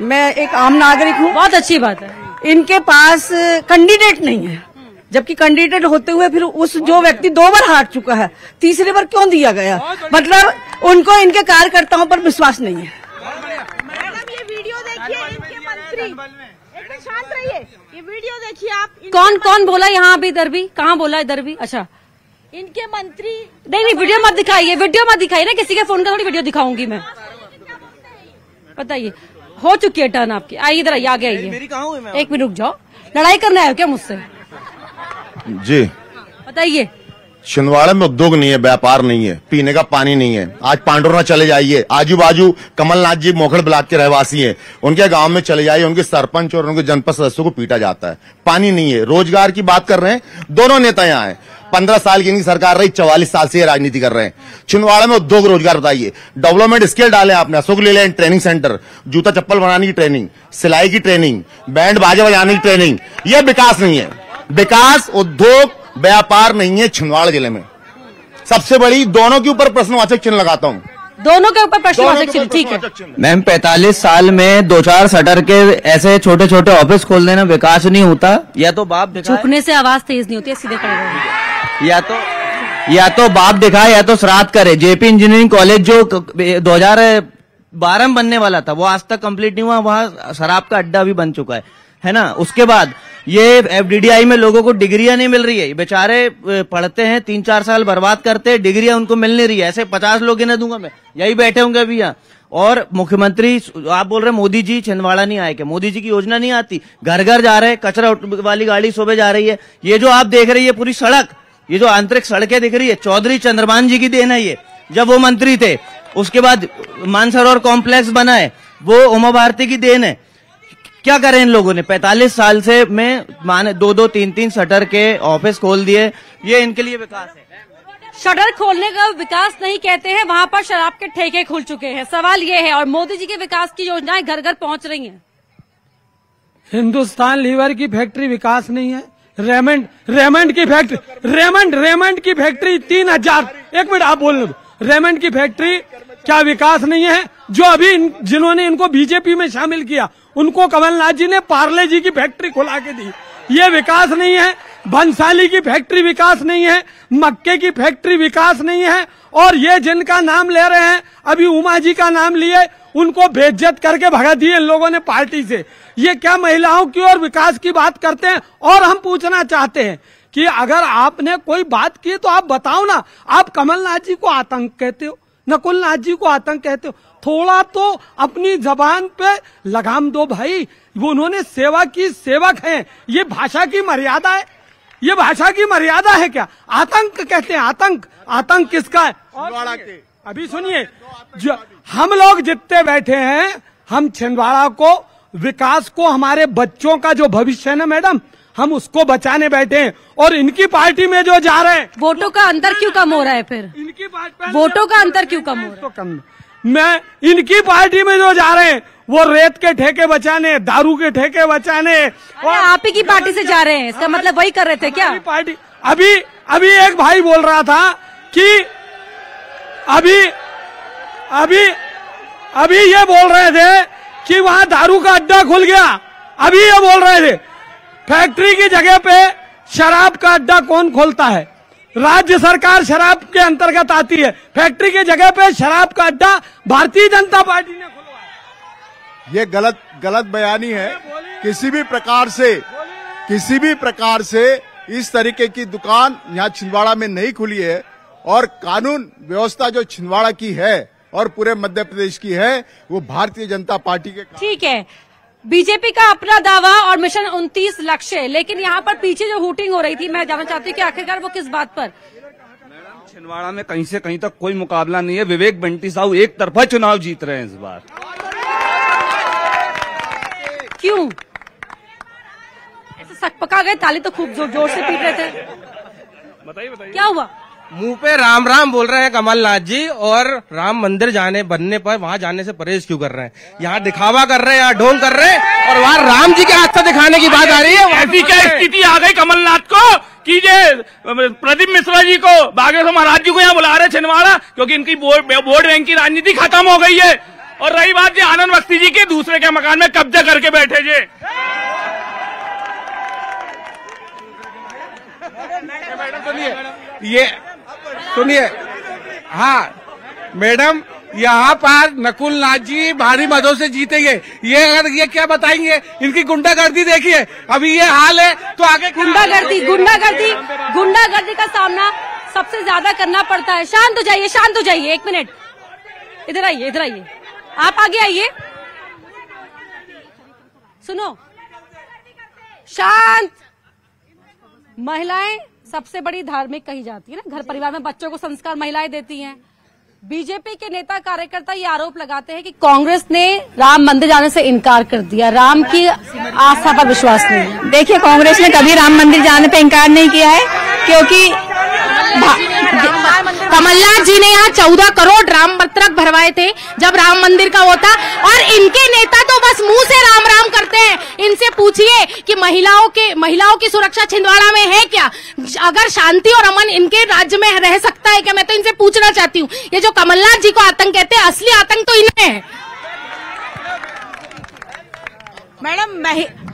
मैं एक आम नागरिक हूँ। बहुत अच्छी बात है। इनके पास कैंडिडेट नहीं है, जबकि कैंडिडेट होते हुए फिर उस जो व्यक्ति 2 बार हार चुका है तीसरी बार क्यों दिया गया? मतलब उनको इनके कार्यकर्ताओं पर विश्वास नहीं है। मैडम ये वीडियो देखिए, इनके मंत्री एकदम शांत रहिए, ये वीडियो देखिए आप। कौन कौन बोला यहाँ भी? इधर भी कहाँ बोला? इधर भी? अच्छा, इनके मंत्री नहीं वीडियो मत दिखाइए, वीडियो मत दिखाइए ना, किसी के फोन का थोड़ी वीडियो दिखाऊंगी मैं। बताइए, हो चुकी है टर्न आपकी। आइए इधर आइए, आगे आइए। एक मिनट रुक जाओ, लड़ाई करने आए हो क्या मुझसे? जी बताइए। छिंदवाड़ा में उद्योग नहीं है, व्यापार नहीं है, पीने का पानी नहीं है। आज पांडुरना चले जाइए, आजू बाजू कमलनाथ जी मोखड़ ब्लॉक के रहवासी हैं, उनके गांव में चले जाइए, उनके सरपंच और उनके जनपद सदस्यों को पीटा जाता है। पानी नहीं है। रोजगार की बात कर रहे हैं, दोनों नेता यहाँ है। 15 साल की इनकी सरकार रही, 44 साल से ये राजनीति कर रहे हैं। छिंदवाड़ा में उद्योग रोजगार बताइए, डेवलपमेंट स्किल डाले आपने, अशोक लीलैंड ट्रेनिंग सेंटर, जूता चप्पल बनाने की ट्रेनिंग, सिलाई की ट्रेनिंग, बैंड बाजे बजाने की ट्रेनिंग। ये विकास नहीं है। विकास, उद्योग, व्यापार नहीं है छिंदवाड़ा जिले में। सबसे बड़ी, दोनों के ऊपर प्रश्नवाचक चिन्ह लगाता हूँ, दोनों के ऊपर प्रश्नवाचक चिन्ह। ठीक है मैम, 45 साल में 2-4 शटर के ऐसे छोटे छोटे ऑफिस खोल देना विकास नहीं होता। या तो बाप झुकने से आवाज तेज नहीं होती, सीधे खड़े रहो। या तो बाप दिखाए या तो श्राद्ध करे। जेपी इंजीनियरिंग कॉलेज जो 2012 में बनने वाला था वो आज तक कंप्लीट नहीं हुआ, वहाँ शराब का अड्डा भी बन चुका है ना। उसके बाद ये एफडीडीआई में लोगों को डिग्रियां नहीं मिल रही है, बेचारे पढ़ते हैं 3-4 साल बर्बाद करते हैं, डिग्रियां उनको मिल नहीं रही है। ऐसे 50 लोग इन्हें दूंगा मैं, यही बैठे होंगे अभी यहाँ। और मुख्यमंत्री आप बोल रहे हैं मोदी जी छिंदवाड़ा नहीं आए क्या? मोदी जी की योजना नहीं आती? घर घर जा रहे हैं, कचरा वाली गाड़ी सुबह जा रही है। ये जो आप देख रही है पूरी सड़क, ये जो आंतरिक सड़कें दिख रही है, चौधरी चंद्रमान जी की देन है ये, जब वो मंत्री थे। उसके बाद मानसरोवर कॉम्प्लेक्स बना है, वो उमा भारती की देन है। क्या करें इन लोगों ने? 45 साल से में माने 2-2, 3-3 शटर के ऑफिस खोल दिए, ये इनके लिए विकास है? शटर खोलने का विकास नहीं कहते हैं, वहाँ पर शराब के ठेके खुल चुके हैं। सवाल ये है, और मोदी जी के विकास की योजनाएं घर घर पहुंच रही हैं। हिंदुस्तान लीवर की फैक्ट्री विकास नहीं है। रेमंड की फैक्ट्री 3000, एक मिनट आप बोल दो, रेमंड की फैक्ट्री क्या विकास नहीं है? जो अभी जिन्होंने इनको बीजेपी में शामिल किया उनको कमलनाथ जी ने पार्ले जी की फैक्ट्री खुला के दी, ये विकास नहीं है। भंसाली की फैक्ट्री विकास नहीं है, मक्के की फैक्ट्री विकास नहीं है। और ये जिनका नाम ले रहे हैं, अभी उमा जी का नाम लिए, उनको बेइज्जत करके भगा दिए इन लोगों ने पार्टी से। ये क्या महिलाओं की और विकास की बात करते हैं? और हम पूछना चाहते हैं कि अगर आपने कोई बात की तो आप बताओ ना। आप कमलनाथ जी को आतंक कहते हो, नकुलनाथ जी को आतंक कहते हो, थोड़ा तो अपनी जबान पे लगाम दो भाई। उन्होंने सेवा की, सेवक हैं, ये भाषा की मर्यादा है? ये भाषा की मर्यादा है क्या? आतंक कहते हैं, आतंक किसका है? अभी सुनिए, जो हम लोग जितने बैठे हैं, हम छिंदवाड़ा को, विकास को, हमारे बच्चों का जो भविष्य है ना मैडम, हम उसको बचाने बैठे हैं। और इनकी पार्टी में जो जा रहे हैं, वोटों का अंतर क्यों कम हो रहा है? फिर इनकी पार्टी वोटों का अंतर क्यों कम हो रहा है? मैं इनकी पार्टी में जो जा रहे हैं वो रेत के ठेके बचाने, दारू के ठेके बचाने, और आप ही की पार्टी से जा रहे हैं, इसका मतलब वही कर रहे थे क्या? पार्टी अभी अभी एक भाई बोल रहा था कि अभी ये बोल रहे थे कि वहां दारू का अड्डा खुल गया। अभी ये बोल रहे थे फैक्ट्री की जगह पे शराब का अड्डा कौन खोलता है? राज्य सरकार शराब के अंतर्गत आती है। फैक्ट्री की जगह पे शराब का अड्डा भारतीय जनता पार्टी ने खुलवाया। ये गलत बयानी है। किसी भी प्रकार से इस तरीके की दुकान यहाँ छिंदवाड़ा में नहीं खुली है और कानून व्यवस्था जो छिंदवाड़ा की है और पूरे मध्य प्रदेश की है वो भारतीय जनता पार्टी के। ठीक है, बीजेपी का अपना दावा और मिशन 29 लक्ष्य, लेकिन यहाँ पर पीछे जो हूटिंग हो रही थी, मैं जानना चाहती हूँ कि आखिरकार वो किस बात पर? छिंदवाड़ा में कहीं से कहीं तक कोई मुकाबला नहीं है। विवेक बंटी साहू एक तरफा चुनाव जीत रहे हैं इस बार। क्यों ऐसे सकपका गए? ताली तो खूब जोर से पीट रहे थे। बताइए क्या हुआ? मुंह पे राम राम बोल रहे हैं कमलनाथ जी और राम मंदिर बनने पर वहाँ जाने से परहेज क्यों कर रहे हैं? यहाँ दिखावा कर रहे हैं, यहाँ ढोंग कर रहे हैं और वहाँ राम जी के हाथ से दिखाने की बात आ रही है। ऐसी क्या स्थिति आ गई कमलनाथ को कि ये प्रदीप मिश्रा जी को बागेश्वर महाराज जी को यहाँ बुला रहे छिंदवाड़ा, क्योंकि इनकी वोट बैंक की राजनीति खत्म हो गई है। और रही बात जी आनंद बख्शी जी के दूसरे के मकान में कब्जा करके बैठे जे। सुनिए, हाँ मैडम, यहाँ पर नकुल नाथ जी भारी मतों से जीतेंगे। ये क्या बताएंगे? इनकी गुंडागर्दी देखिए, अभी ये हाल है तो आगे गुंडागर्दी का सामना सबसे ज्यादा करना पड़ता है। शांत हो जाइए, 1 मिनट। इधर आइए, आप आगे आइए। सुनो, शांत। महिलाएं सबसे बड़ी धार्मिक कही जाती है ना, घर परिवार में बच्चों को संस्कार महिलाएं देती हैं। बीजेपी के नेता कार्यकर्ता ये आरोप लगाते हैं कि कांग्रेस ने राम मंदिर जाने से इनकार कर दिया, राम की आस्था पर विश्वास नहीं। देखिए, कांग्रेस ने कभी राम मंदिर जाने पे इनकार नहीं किया है, क्योंकि कमलनाथ जी ने यहाँ 14 करोड़ राम पत्रक भरवाए थे जब राम मंदिर का होता, और इनके नेता तो बस मुंह से राम राम करते हैं। इनसे पूछिए कि महिलाओं की सुरक्षा छिंदवाड़ा में है क्या? अगर शांति और अमन इनके राज्य में रह सकता है क्या? मैं तो इनसे पूछना चाहती हूँ, ये जो कमलनाथ जी को आतंक कहते हैं, असली आतंक तो इन्हें है। मैडम,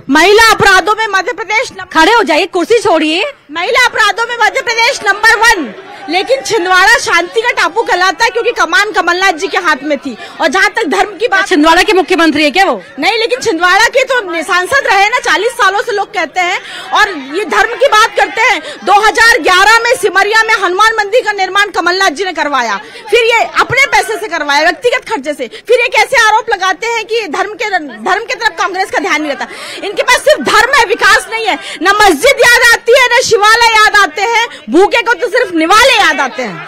महिला अपराधों में मध्य प्रदेश खड़े हो जाइए, कुर्सी छोड़िए। महिला अपराधों में मध्य प्रदेश नंबर 1, लेकिन छिंदवाड़ा शांति का टापू कहलाता है क्योंकि कमान कमलनाथ जी के हाथ में थी। और जहाँ तक धर्म की बात, छिंदवाड़ा के मुख्यमंत्री है क्या वो? नहीं, लेकिन छिंदवाड़ा के तो सांसद रहे ना 40 सालों से, लोग कहते हैं। और ये धर्म की बात करते हैं। 2011 में सिमरिया में हनुमान मंदिर का निर्माण कमलनाथ जी ने करवाया, फिर ये अपने पैसे से करवाया, व्यक्तिगत खर्चे से। फिर ये कैसे आरोप लगाते हैं कि धर्म के तरफ कांग्रेस का ध्यान नहीं रहता? इनके पास सिर्फ धर्म है, विकास नहीं है। न मस्जिद याद आती है, न शिवालय याद आते हैं, भूखे को तो सिर्फ निवाले याद आते हैं।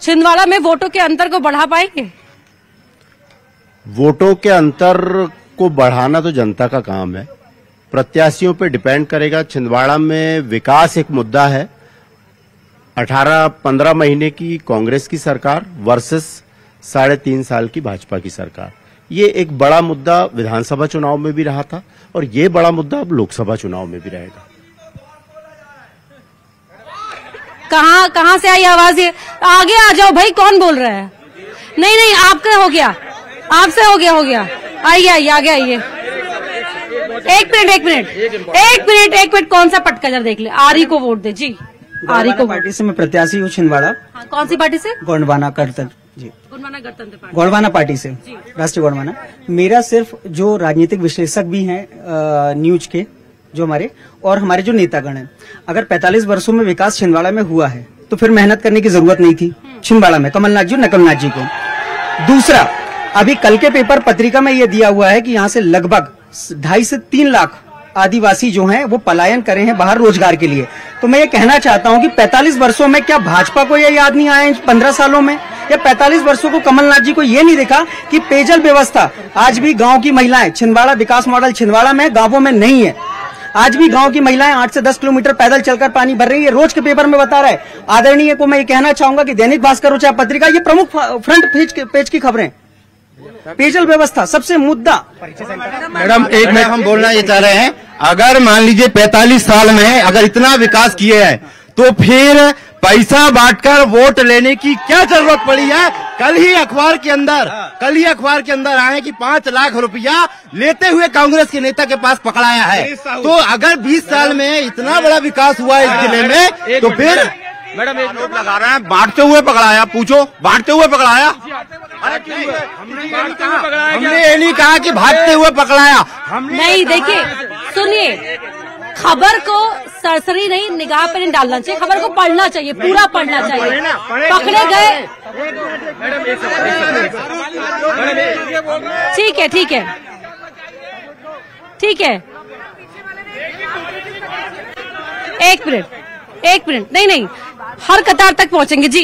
छिंदवाड़ा में वोटों के अंतर को बढ़ा पाएंगे? वोटों के अंतर को बढ़ाना तो जनता का काम है, प्रत्याशियों पे डिपेंड करेगा। छिंदवाड़ा में विकास एक मुद्दा है। 18-15 महीने की कांग्रेस की सरकार वर्सेस 3.5 साल की भाजपा की सरकार, ये एक बड़ा मुद्दा विधानसभा चुनाव में भी रहा था और ये बड़ा मुद्दा अब लोकसभा चुनाव में भी रहेगा। कहाँ से आई आवाज? ये आगे आ जाओ भाई, कौन बोल रहा है? नहीं, आपका हो गया, आपसे हो गया। आइए, आगे आइए। एक मिनट, कौन सा पटका जरा देख ले। आरी को वोट दे जी। आरी को पार्टी से मैं प्रत्याशी हूँ छिंदवाड़ा। कौन सी पार्टी से? गोंडवाना गणतंत्र जी, गोंडवाना पार्टी से, राष्ट्रीय गोंडवाना। मेरा सिर्फ जो राजनीतिक विश्लेषक भी हैं न्यूज के, जो हमारे जो नेतागण हैं, अगर 45 वर्षों में विकास छिंदवाड़ा में हुआ है तो फिर मेहनत करने की जरूरत नहीं थी छिंदवाड़ा में कमलनाथ जी, नकलनाथ जी को। दूसरा, अभी कल के पेपर पत्रिका में ये दिया हुआ है कि यहाँ से लगभग 2.5 से 3 लाख आदिवासी जो हैं वो पलायन करे हैं बाहर रोजगार के लिए। तो मैं ये कहना चाहता हूँ कि 45 वर्षों में क्या भाजपा को ये याद नहीं आया इन 15 सालों में? या 45 वर्षों को कमलनाथ जी को ये नहीं देखा कि पेयजल व्यवस्था आज भी गांव की महिलाएं, छिंदवाड़ा विकास मॉडल छिंदवाड़ा में गांवों में नहीं है। आज भी गांव की महिलाएं 8 से 10 किलोमीटर पैदल चलकर पानी भर रही है। रोज के पेपर में बता रहा है। आदरणीय को मैं ये कहना चाहूंगा कि दैनिक भास्कर हो चाहे पत्रिका, ये प्रमुख फ्रंट पेज की खबरें। पेयजल व्यवस्था सबसे मुद्दा। मैडम एक मिनट, हम बोलना ये चाह रहे हैं, अगर मान लीजिए 45 साल में अगर इतना विकास किए हैं तो फिर पैसा बांटकर वोट लेने की क्या जरूरत पड़ी है? कल ही अखबार के अंदर आए कि 5 लाख रुपया लेते हुए कांग्रेस के नेता के पास पकड़ाया है। तो अगर 20 साल में इतना बड़ा विकास हुआ इस जिले में तो फिर मैडम एक लोग लगा रहे हैं बांटते हुए पकड़ाया। पूछो, बांटते हुए पकड़ाया? हमने ये नहीं कहा कि भागते हुए पकड़ाया। नहीं, देखिए सुनिए, खबर को सरसरी नहीं, निगाह पे नहीं डालना चाहिए, खबर को पढ़ना चाहिए, पूरा पढ़ना चाहिए। पकड़े गए, ठीक है ठीक है ठीक है, एक मिनट, नहीं, हर कतार तक पहुंचेंगे जी।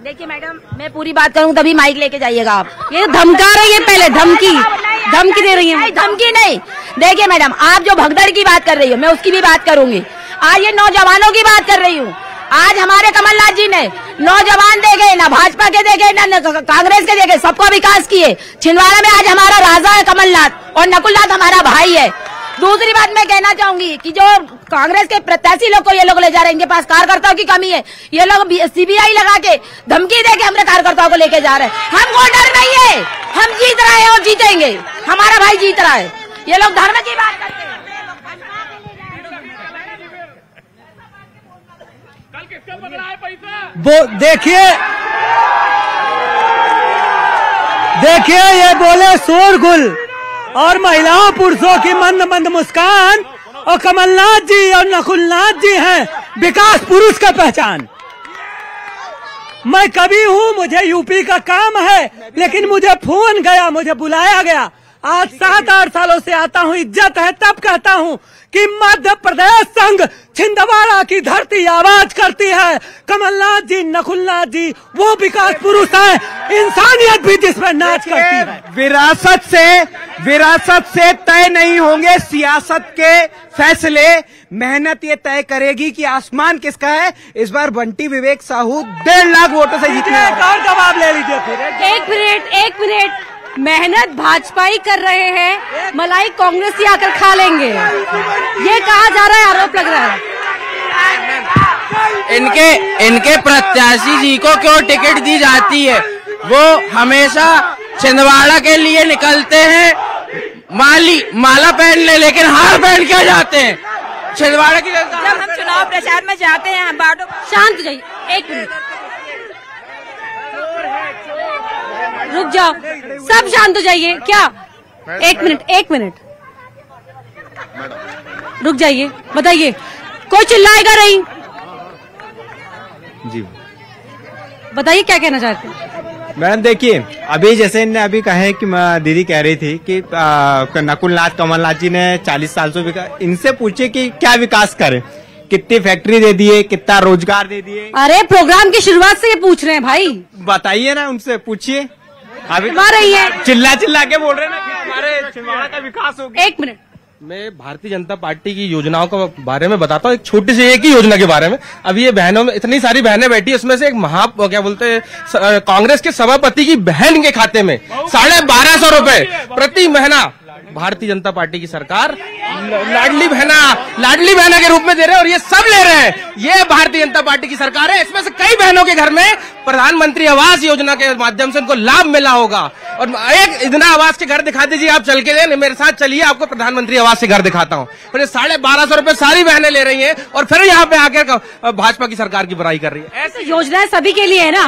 देखिए मैडम, मैं पूरी बात करूं तभी माइक लेके जाइएगा आप। ये धमका रही है, पहले धमकी दे रही है। नहीं, धमकी नहीं। देखिए मैडम, आप जो भगदड़ की बात कर रही हो, मैं उसकी भी बात करूंगी। आज ये नौजवानों की बात कर रही हूँ। आज हमारे कमलनाथ जी ने नौजवान देखे, ना भाजपा के देखे, ना कांग्रेस के देखे, सबका विकास किए। छिंदवाड़ा में आज हमारा राजा है कमलनाथ, और नकुलनाथ हमारा भाई है। दूसरी बात मैं कहना चाहूंगी कि जो कांग्रेस के प्रत्याशी लोग को ये लोग ले जा रहे हैं, इनके पास कार्यकर्ताओं की कमी है। ये लोग सीबीआई लगा के धमकी दे के हमारे कार्यकर्ताओं को लेके जा रहे हैं। हमको डर नहीं है, हम जीत रहे हैं और जीतेंगे, हमारा भाई जीत रहा है। ये लोग धर्म की बात करते हैं। वो देखिए ये बोले शोरगुल और महिलाओं पुरुषों की मंद मंद मुस्कान, और कमलनाथ जी और नकुलनाथ जी हैं विकास पुरुष का पहचान। मैं कभी हूँ, मुझे यूपी का काम है, लेकिन मुझे फोन गया, मुझे बुलाया गया। आज 7-8 सालों से आता हूँ, इज्जत है तब कहता हूँ कि मध्य प्रदेश संघ छिंदवाड़ा की धरती आवाज करती है। कमलनाथ जी, नकुलनाथ जी वो विकास पुरुष है, इंसानियत भी जिसमें नाच करती है। विरासत से तय नहीं होंगे सियासत के फैसले, मेहनत ये तय करेगी कि आसमान किसका है। इस बार बंटी विवेक साहू 1.5 लाख वोटों से जीतने। और जवाब ले लीजिए फिर। एक मिनट, मेहनत भाजपा ही कर रहे हैं, मलाई कांग्रेस ही आकर खा लेंगे, ये कहा जा रहा है, आरोप लग रहा है। इनके प्रत्याशी जी को क्यों टिकट दी जाती है? वो हमेशा छिंदवाड़ा के लिए निकलते हैं माला पहनने, लेकिन हार पहन के जाते हैं। छिंदवाड़ा की जब हम चुनाव प्रचार में जाते हैं, हम बाटो। शांत हो जाइए, एक मिनट, रुक जाओ, सब शांत हो जाइए। क्या? एक मिनट रुक जाइए, बताइए, कोई चिल्लाएगा नहीं जी। बताइए क्या कहना चाहते हैं। मैडम देखिए, अभी जैसे इनने अभी कहा है कि दीदी कह रही थी कि नकुलनाथ कमलनाथ जी ने 40 साल से विकास, इनसे पूछिए कि क्या विकास करे, कितनी फैक्ट्री दे दिए, कितना रोजगार दे दिए। अरे प्रोग्राम की शुरुआत से ये पूछ रहे हैं भाई, बताइए ना, उनसे पूछिए। अभी रही है चिल्ला के बोल रहे हैं ना कि हमारे छिंदवाड़ा का विकास हो गया। 1 मिनट, मैं भारतीय जनता पार्टी की योजनाओं के बारे में बताता हूँ, एक छोटी सी एक ही योजना के बारे में। अभी ये बहनों में इतनी सारी बहनें बैठी, उसमें से एक क्या बोलते हैं, कांग्रेस के सभापति की बहन के खाते में 1250 रुपए प्रति महीना भारतीय जनता पार्टी की सरकार लाडली बहना के रूप में दे रहे हैं, और ये सब ले रहे हैं। ये भारतीय जनता पार्टी की सरकार है। इसमें से कई बहनों के घर में प्रधानमंत्री आवास योजना के माध्यम से उनको लाभ मिला होगा। और एक इंदिरा आवास के घर दिखा दीजिए, आप चल के मेरे साथ चलिए, आपको प्रधानमंत्री आवास के घर दिखाता हूँ। फिर 1250 रुपए सारी बहनें ले रही हैं, और फिर यहाँ पे आकर भाजपा की सरकार की बुराई कर रही है। ऐसी योजनाएं सभी के लिए है ना,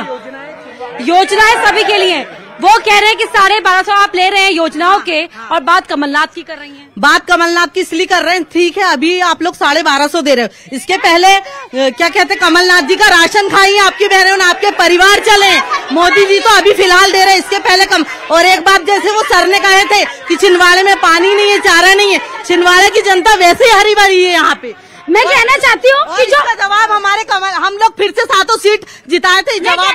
योजनाएं सभी के लिए। वो कह रहे हैं कि 1250 आप ले रहे हैं योजनाओं के, और बात कमलनाथ की कर रही हैं। बात कमलनाथ की इसलिए कर रहे हैं, ठीक है, अभी आप लोग 1250 दे रहे हो, इसके पहले क्या कहते हैं, कमलनाथ जी का राशन खाइए, आपकी बहनों, आपके परिवार चले। मोदी जी तो अभी फिलहाल दे रहे हैं, इसके पहले कम। और एक बात, जैसे वो सर ने कहे थे कि छिंदवाड़े में पानी नहीं है, चारा नहीं है, छिंदवाड़े की जनता वैसे ही हरी भरी है यहाँ पे। मैं कहना चाहती हूँ कि जो जवाब हमारे हम लोग फिर से 7 सीट जिताए थे, जवाब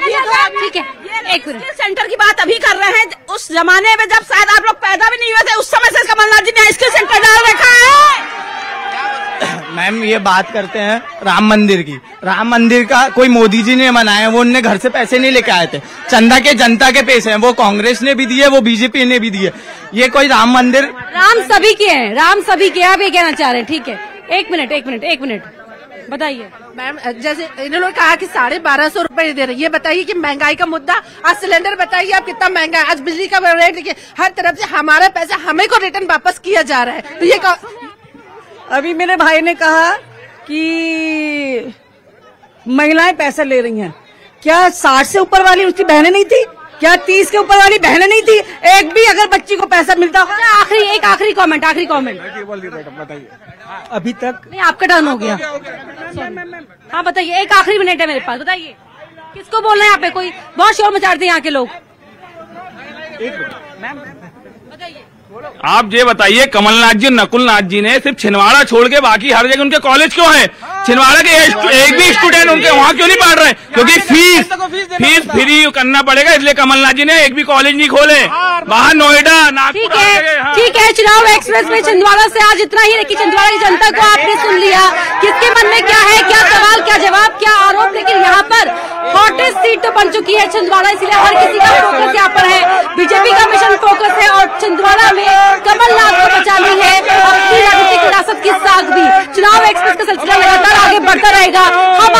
ठीक है। एक मिनट, सेंटर की बात अभी कर रहे हैं। उस जमाने में जब शायद आप लोग पैदा भी नहीं हुए थे, उस समय से कमलनाथ जी ने स्किल सेंटर डाल रखा है। मैम ये बात करते हैं राम मंदिर की। राम मंदिर का कोई मोदी जी ने बनाया, वो उनने घर से पैसे नहीं लेके आए थे, चंदा के जनता के पैसे हैं, वो कांग्रेस ने भी दिए, वो बीजेपी ने भी दिए। ये कोई राम मंदिर, राम सभी के हैं, राम सभी के, आप ये कहना चाह रहे हैं? ठीक है, एक मिनट बताइए मैम। जैसे इन्होंने कहा कि 1250 रुपए दे रहे, ये बताइए कि महंगाई का मुद्दा, आज सिलेंडर बताइए आप कितना महंगा है, आज बिजली का रेट देखिए, हर तरफ से हमारा पैसा हमें को रिटर्न वापस किया जा रहा है। तो ये अभी मेरे भाई ने कहा कि महिलाएं पैसा ले रही हैं, क्या 60 से ऊपर वाली उसकी बहनें नहीं थी? क्या 30 के ऊपर वाली बहनें नहीं थी? एक भी अगर बच्ची को पैसा मिलता हो। आखिरी कमेंट अभी तक नहीं, आपका टर्न हो गया। हाँ बताइए, एक आखिरी मिनट है मेरे पास, बताइए किसको बोलना है यहाँ पे? कोई बहुत शोर मचाते हैं यहाँ के लोग। आप ये बताइए, कमलनाथ जी नकुलनाथ जी ने सिर्फ छिंदवाड़ा छोड़ के बाकी हर जगह उनके कॉलेज क्यों है? छिंदवाड़ा के एक भी स्टूडेंट उनके वहाँ क्यों नहीं पढ़ रहे? क्योंकि फीस फ्री करना पड़ेगा, इसलिए कमलनाथ जी ने एक भी कॉलेज नहीं खोले। बाहर नोएडा, नागपुर। ठीक है, चुनाव एक्सप्रेस में छिंदवाड़ा से आज इतना ही। लेकिन छिंदवाड़ा की जनता को आपने सुन लिया, किसके मन में क्या है, क्या सवाल, क्या जवाब, क्या आरोप। लेकिन यहाँ पर हॉटेस्ट सीट तो बन चुकी है छिंदवाड़ा, इसलिए हर किसी का फोकस यहाँ पर है। बीजेपी का मिशन फोकस है और छिंदवाड़ा में कमलनाथ को बचानी है अपनी राजनीतिक विरासत की साख भी। चुनाव एक्सप्रेस का सिलसिला लगातार आगे बढ़ता रहेगा। हम